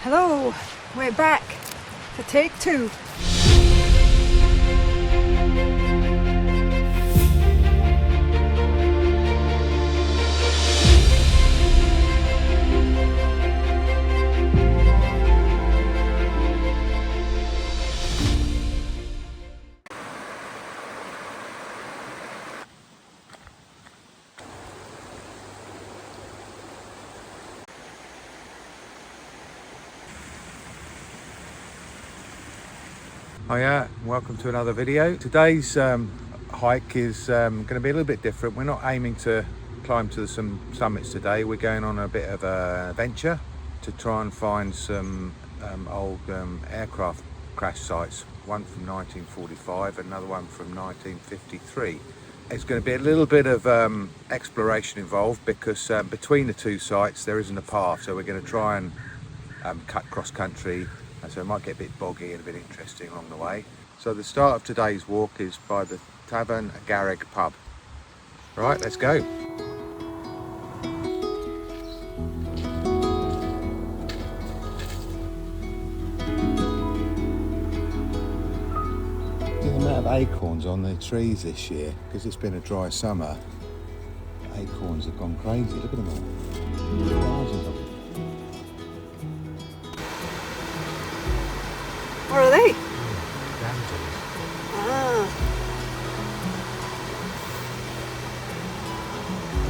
Hello, we're back for take 2. Hiya, welcome to another video. Today's hike is going to be a little bit different. We're not aiming to climb to some summits today. We're going on a bit of an adventure to try and find some old aircraft crash sites. One from 1945, another one from 1953. It's going to be a little bit of exploration involved because between the two sites there isn't a path, so we're going to try and cut cross country. So it might get a bit boggy and a bit interesting along the way. So the start of today's walk is by the Tavern Garrig pub. Right, let's go. The amount of acorns on the trees this year, because it's been a dry summer, acorns have gone crazy. Look at them all. Thousands of them. What are they? Damsels. Ah,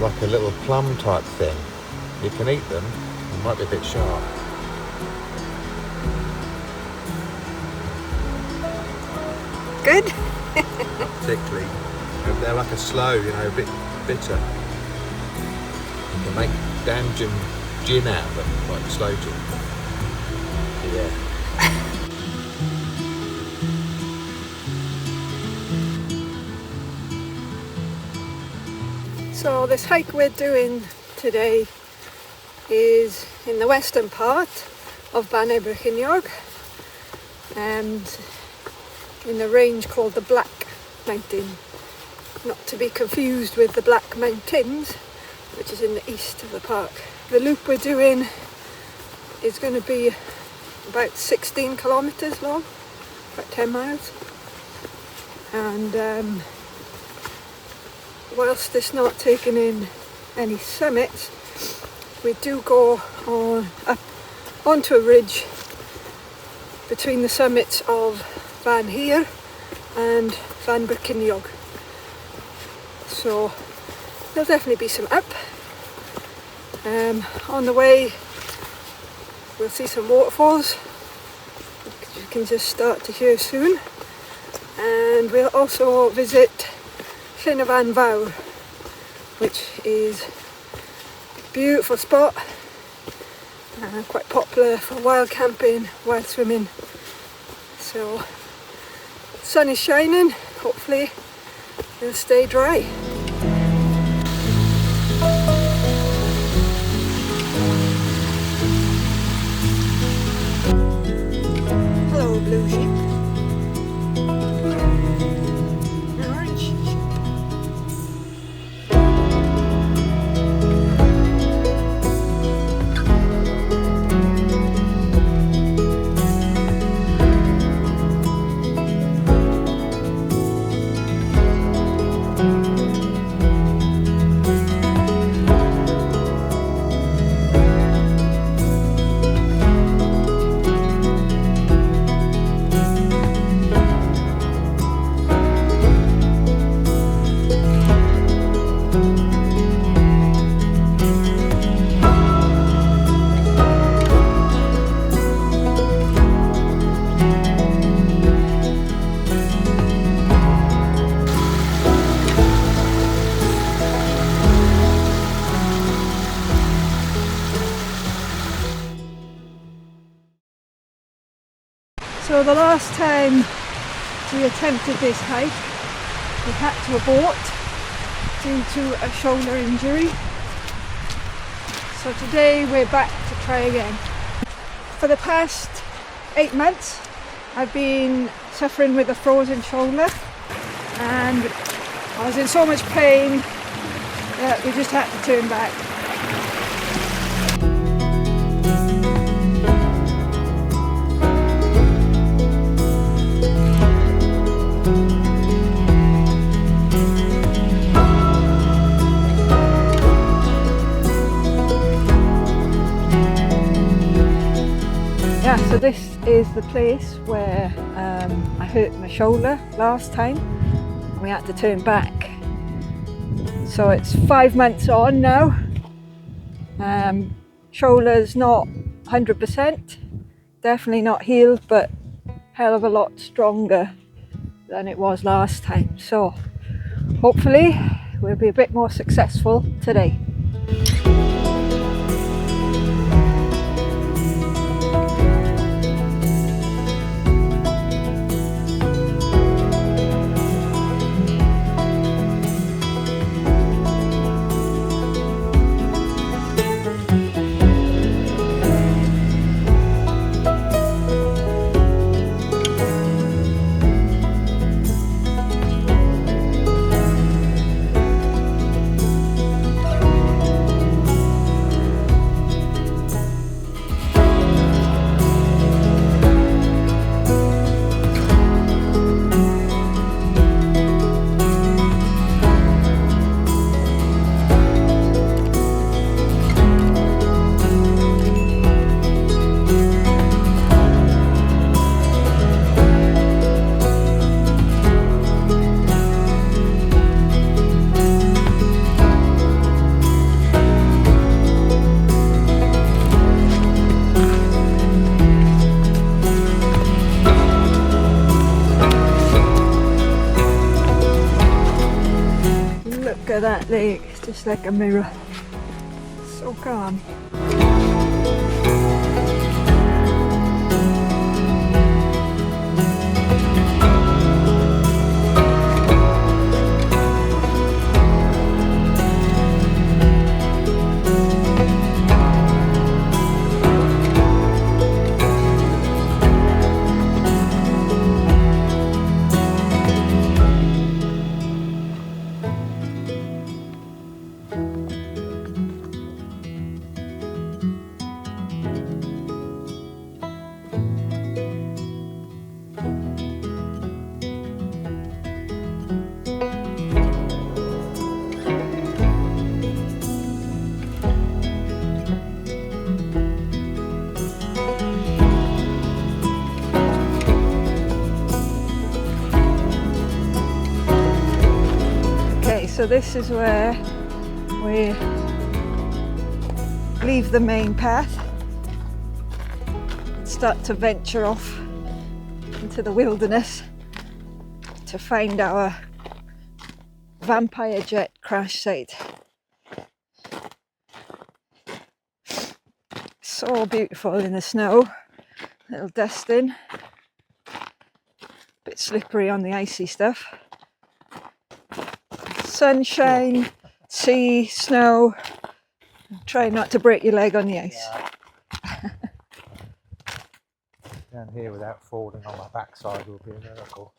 Like a little plum type thing. You can eat them, they might be a bit sharp. good. Not particularly. They're like a slow, a bit bitter. You can make damn gin out of them, like slow gin. Yeah. So this hike we're doing today is in the western part of Bannau Brycheiniog and in a range called the Black Mountain, not to be confused with the Black Mountains, which is in the east of the park. The loop we're doing is going to be about 16 kilometres long, about 10 miles, and whilst it's not taking in any summits, we do go up onto a ridge between the summits of Van Heer and Van Brycheiniog. So there'll definitely be some up. On the way we'll see some waterfalls, which you can just start to hear soon, and we'll also visit Llyn y Fan Fawr, which is a beautiful spot, quite popular for wild camping, wild swimming. So the sun is shining, hopefully it'll stay dry. Hello, blue sheep. So the last time we attempted this hike, we had to abort due to a shoulder injury. So today we're back to try again. For the past 8 months I've been suffering with a frozen shoulder, and I was in so much pain that we just had to turn back. Yeah, so this is the place where I hurt my shoulder last time. We had to turn back. So it's 5 months on now. Shoulder's not 100%, definitely not healed, but hell of a lot stronger than it was last time. So hopefully we'll be a bit more successful today. Look at that lake, it's just like a mirror. So calm. So this is where we leave the main path and start to venture off into the wilderness to find our vampire jet crash site. So beautiful in the snow, little dusting, bit slippery on the icy stuff. Sunshine, sea, snow. Try not to break your leg on the ice. Down here without falling on my backside will be a miracle.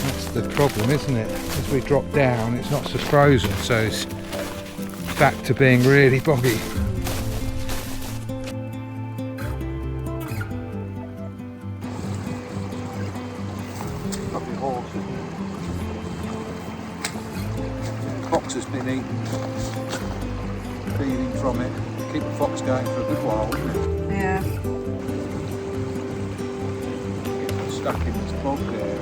That's the problem, isn't it? As we drop down, it's not so frozen, so it's back to being really boggy. Lovely horse, isn't it? Fox has been eaten, feeding from it. Keep the fox going for a good while, wouldn't it? Yeah. It's stuck in this bog there.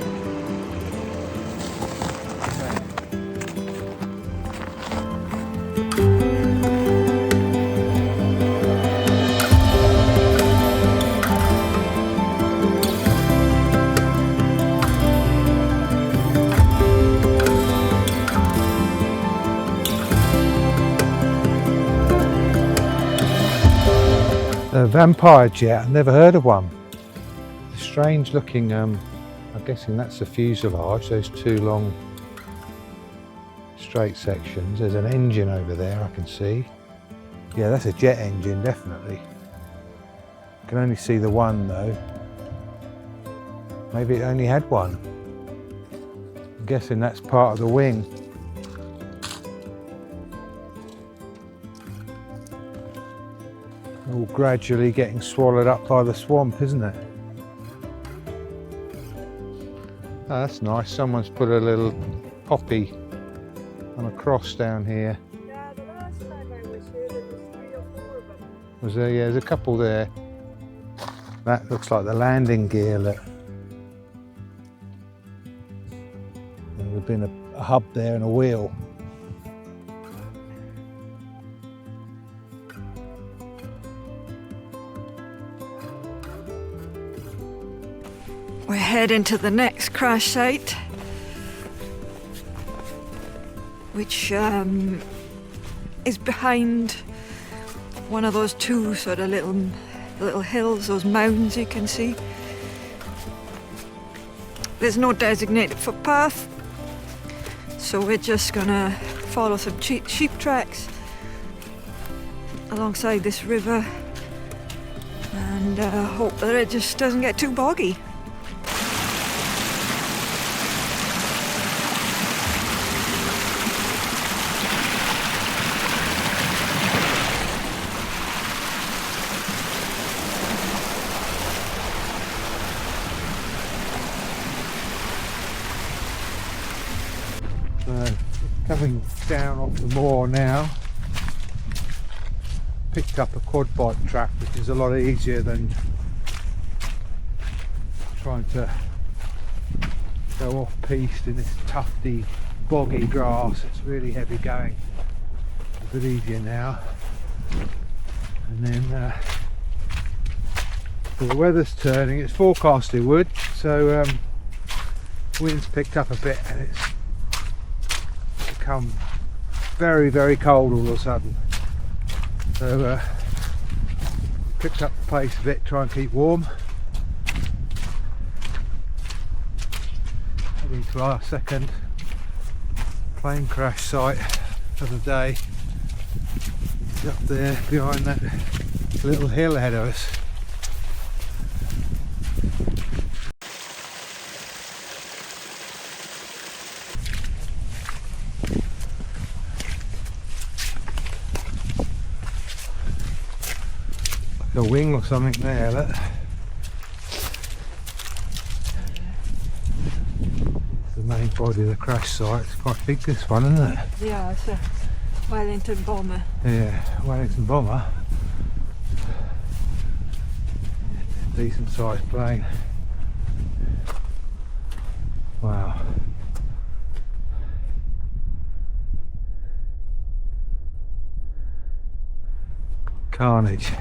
A vampire jet, I've never heard of one. Strange looking, I'm guessing that's the fuselage, those two long straight sections. There's an engine over there I can see. Yeah, that's a jet engine, definitely. can only see the one though. Maybe it only had one. I'm guessing that's part of the wing. All gradually getting swallowed up by the swamp, isn't it? Oh, that's nice. Someone's put a little poppy on a cross down here. Yeah, the last time I was here there was 3 or 4 of them. Was there? Yeah, there's a couple there. That looks like the landing gear, look. There would have been a hub there and a wheel. We're heading to the next crash site, which is behind one of those 2 sort of little hills, those mounds you can see. There's no designated footpath, so we're just gonna follow some sheep tracks alongside this river and hope that it just doesn't get too boggy. Coming down off the moor now, picked up a quad bike track, which is a lot easier than trying to go off piste in this tufty, boggy grass. It's really heavy going. A bit easier now. And then the weather's turning. It's forecast it would, so wind's picked up a bit and it's become very, very cold all of a sudden. So picked up the pace a bit, try and keep warm. Heading to our second plane crash site of the day. It's up there behind that little hill ahead of us. A wing or something there, look. It's the main body of the crash site. It's quite big, this one, isn't it? Yeah, it's a Wellington bomber. Yeah, Wellington bomber. Decent sized plane. Wow. Carnage.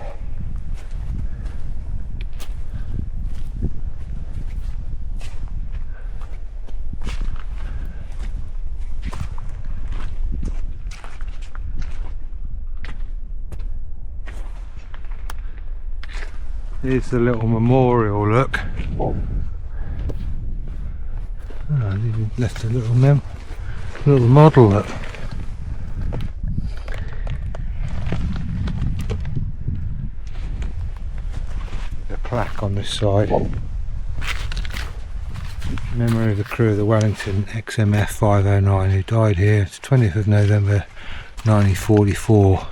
Here's the little memorial, look. Oh, they left a little model, look. A plaque on this side. Memory of the crew of the Wellington XMF 509 who died here. It's 20th of November 1944.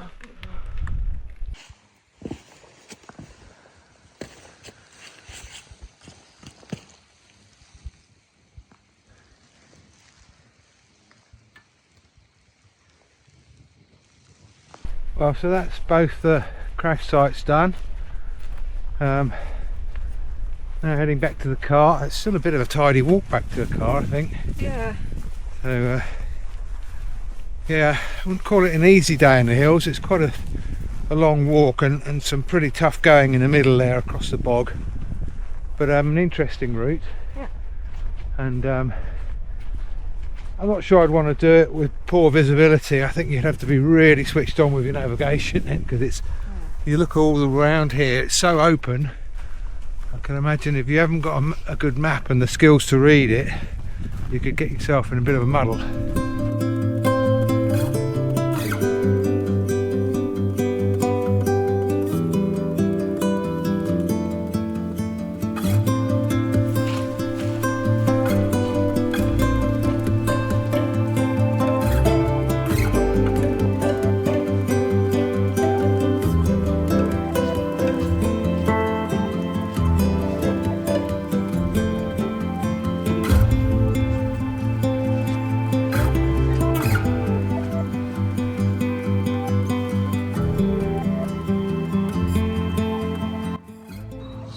Well, so that's both the crash sites done. Now heading back to the car. It's still a bit of a tidy walk back to the car, I think. Yeah. So yeah, I wouldn't call it an easy day in the hills. It's quite a long walk and some pretty tough going in the middle there across the bog. But an interesting route. Yeah. And I'm not sure I'd want to do it with poor visibility. I think you'd have to be really switched on with your navigation then, because it's, you look all around here, it's so open. I can imagine if you haven't got a good map and the skills to read it, you could get yourself in a bit of a muddle.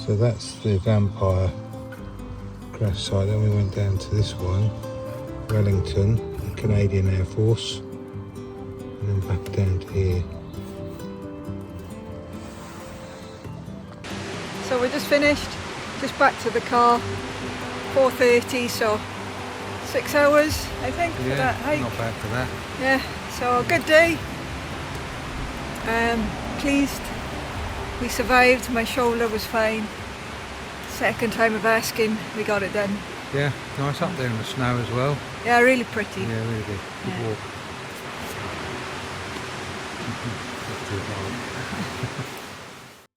So that's the Vampire crash site. Then we went down to this one, Wellington, the Canadian Air Force, and then back down to here. So we're just finished, just back to the car, 4:30, so 6 hours I think for that hike. Not bad for that. Yeah, so good day. Pleased we survived, my shoulder was fine. Second time of asking, we got it done. Yeah, nice up there in the snow as well. Yeah, really pretty. Yeah, really good. Good Yeah. walk.